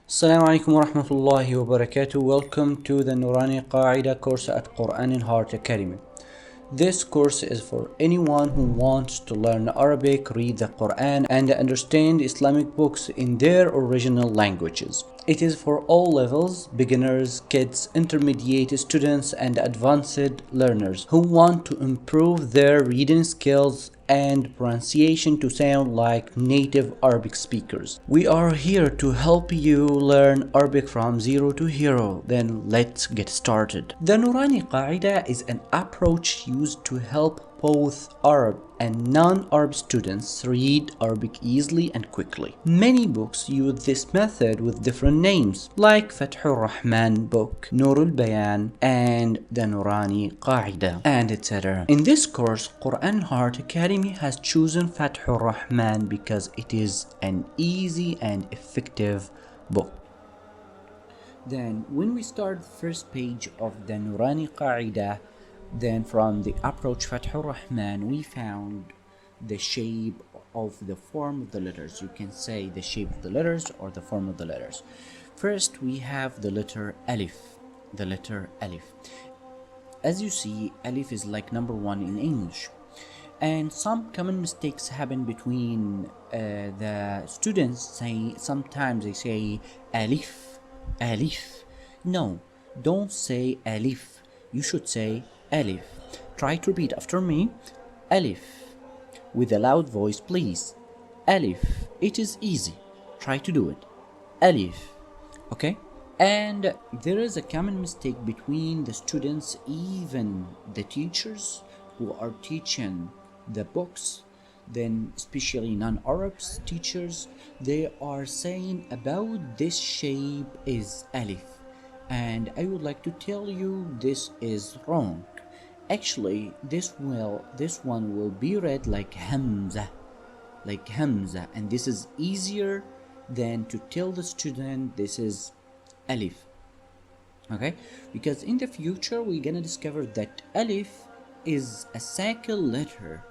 Assalamu alaikum wa rahmatullahi wa barakatuh. Welcome to the Norani Qaida course at Quran in Heart Academy. This course is for anyone who wants to learn Arabic, read the Quran, and understand Islamic books in their original languages. It is for all levels: beginners, kids, intermediate students, and advanced learners who want to improve their reading skills and pronunciation to sound like native Arabic speakers. We are here to help you learn Arabic from zero to hero. Then let's get started. The Norani Qaida is an approach used to help both Arab and non-Arab students read Arabic easily and quickly. Many books use this method with different names, like Fathur Rahman book, Nurul Bayan, and the Norani Qaida, and etc. In this course, Quran Heart Academy has chosen Fathur Rahman because it is an easy and effective book. Then, when we start the first page of the Norani Qaida, then from the approach Fathur Rahman, we found the shape of the form of the letters. You can say the shape of the letters or the form of the letters. First, we have the letter Alif. The letter Alif. As you see, Alif is like number one in English. And some common mistakes happen between the students. Sometimes they say Alif, Alif. No, don't say Alif. You should say Alif. Try to repeat after me. Alif. With a loud voice, please. Alif. It is easy. Try to do it. Alif. Okay? And there is a common mistake between the students, even the teachers who are teaching the books, then especially non-Arabs teachers, they are saying about this shape is Alif. And I would like to tell you this is wrong. Actually, this one will be read like Hamza, and this is easier than to tell the student this is Alif. Okay, because in the future we're gonna discover that Alif is a sakil letter,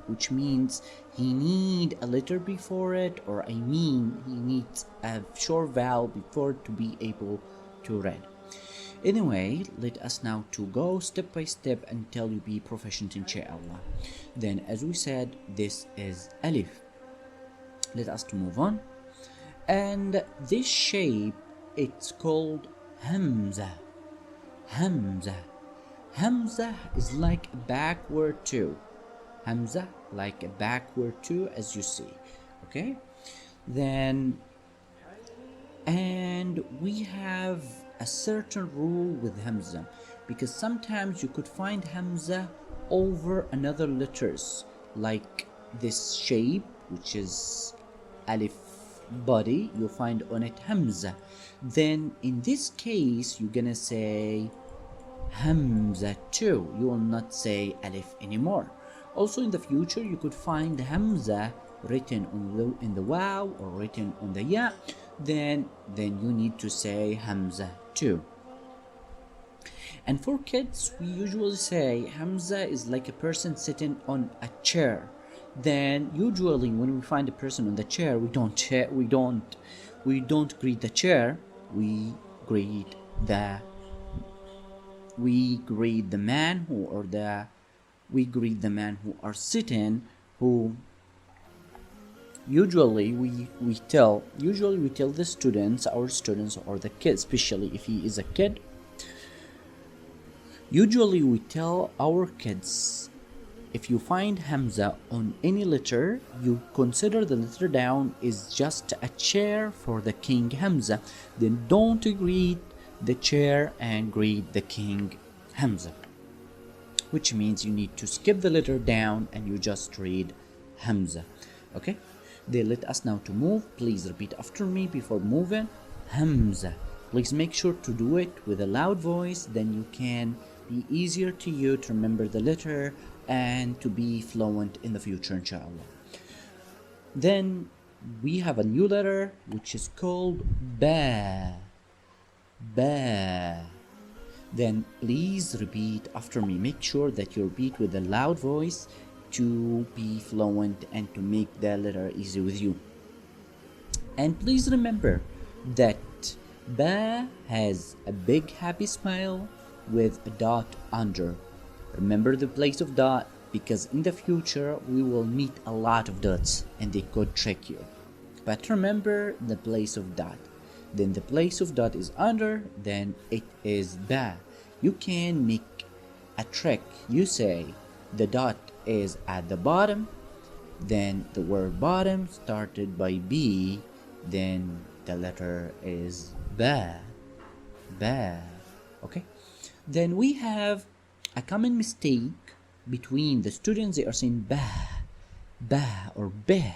which means he need a letter before it, or he needs a short vowel before to be able to read. Anyway, let us now to go step by step until you be proficient inshallah. Then, as we said, this is Alif. Let us to move on. And this shape, it's called Hamza. Hamza is like a backward two. Hamza like a backward two, as you see. Okay, then, and we have a certain rule with Hamza, because sometimes you could find Hamza over another letters, like this shape, which is Alif body, you'll find on it Hamza. Then in this case you're gonna say Hamza too. You will not say Alif anymore. Also in the future you could find Hamza written in the waw or written on the ya. Then you need to say Hamza too. And for kids, we usually say Hamza is like a person sitting on a chair. Then usually when we find a person on the chair, we don't greet the chair. We greet the man who are sitting, who usually we tell the students, our students or the kids, especially if he is a kid, usually we tell our kids, if you find Hamza on any letter, you consider the letter down is just a chair for the King Hamza. Then don't greet the chair and greet the King Hamza, which means you need to skip the letter down and you just read Hamza. Okay, then let us now to move. Please repeat after me before moving. Hamza. Please make sure to do it with a loud voice, then you can be easier to you to remember the letter and to be fluent in the future, inshallah. Then we have a new letter which is called Ba. Then please repeat after me. Make sure that you repeat with a loud voice to be fluent and to make the letter easy with you. And please remember, that ba has a big happy smile with a dot under. Remember the place of dot because in the future we will meet a lot of dots and they could trick you. But remember the place of dot. Then the place of dot is under, then it is ba. You can make a trick. You say the dot is at the bottom, then the word bottom started by B, then the letter is ba. Ba. Okay? Then we have a common mistake between the students. They are saying ba, ba or be,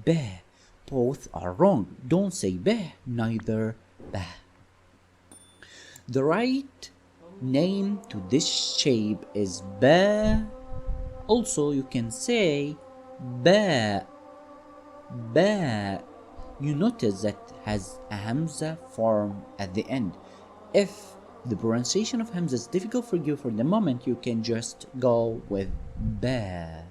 be. Both are wrong. Don't say be, neither ba. The right name to this shape is ba. Also, you can say ba, ba. You notice that has a hamza form at the end. If the pronunciation of hamza is difficult for you for the moment, you can just go with ba.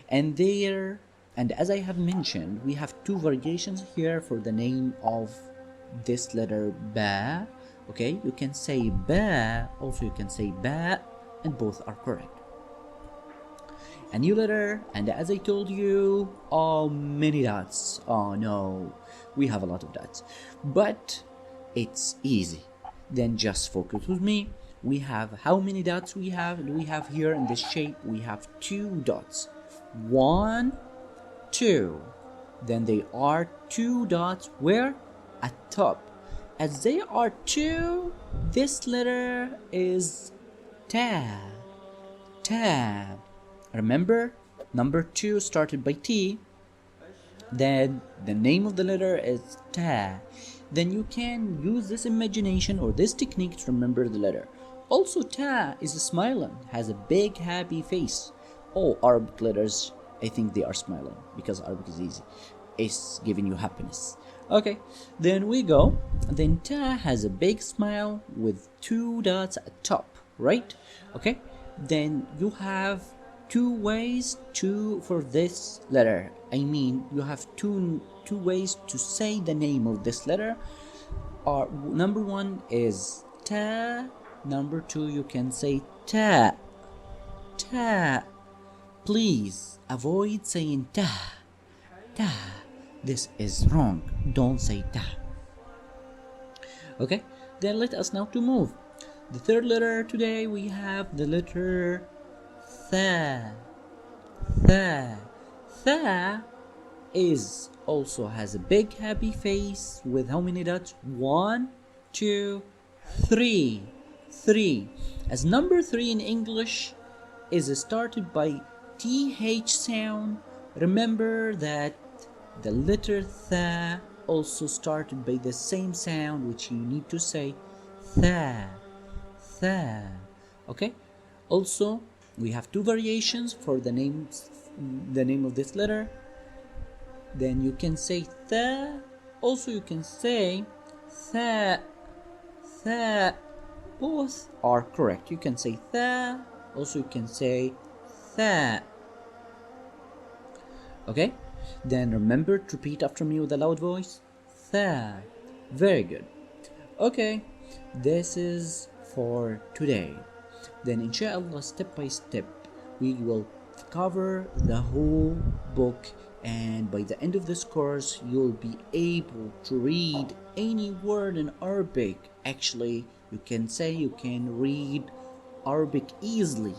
And as I have mentioned, we have two variations here for the name of this letter ba. Okay, you can say ba, also you can say ba, and both are correct. A new letter, and as I told you, many dots. Oh no, we have a lot of dots, but it's easy. Then just focus with me. We have how many dots we have? Do we have here in this shape? We have 2 dots. 1, 2. Then they are 2 dots where? At top. As they are 2, this letter is ta. Ta. Remember, number 2 started by T. Then the name of the letter is ta. Then you can use this imagination or this technique to remember the letter. Also, ta is smiling, has a big happy face. All Arabic letters, I think they are smiling because Arabic is easy. It's giving you happiness. Okay, then we go. Then ta has a big smile with 2 dots at top, right? Okay, then you have 2 ways for this letter. I mean, you have two ways to say the name of this letter. Number 1 is ta. Number 2, you can say ta. Ta. Please avoid saying ta. Ta. This is wrong. Don't say ta. Okay, then let us now to move. The third letter today we have the letter tha. Tha. Tha is also has a big happy face with how many dots? 1, 2, 3. 3. As number 3 in English is started by TH sound. Remember that the letter tha also started by the same sound, which you need to say tha. Tha. Okay? Also, we have 2 variations for the name of this letter. Then you can say tha. Also, you can say tha. Tha. Both are correct. You can say tha. Also, you can say tha. Okay? Then remember to repeat after me with a loud voice. Tha. Very good. Okay, this is for today. Then inshallah, step by step, we will cover the whole book, and by the end of this course, you'll be able to read any word in Arabic. Actually, you can say you can read Arabic easily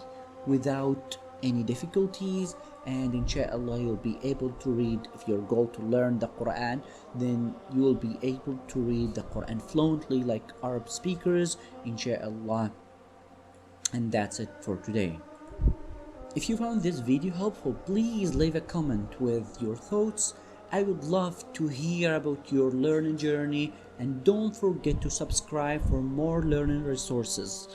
without any difficulties, and inshallah you'll be able to read. If your goal to learn the Quran, then you will be able to read the Quran fluently like Arab speakers, inshallah. And that's it for today. If you found this video helpful, please leave a comment with your thoughts. I would love to hear about your learning journey, and don't forget to subscribe for more learning resources.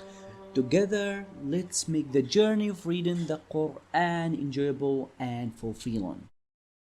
Together, let's make the journey of reading the Quran enjoyable and fulfilling.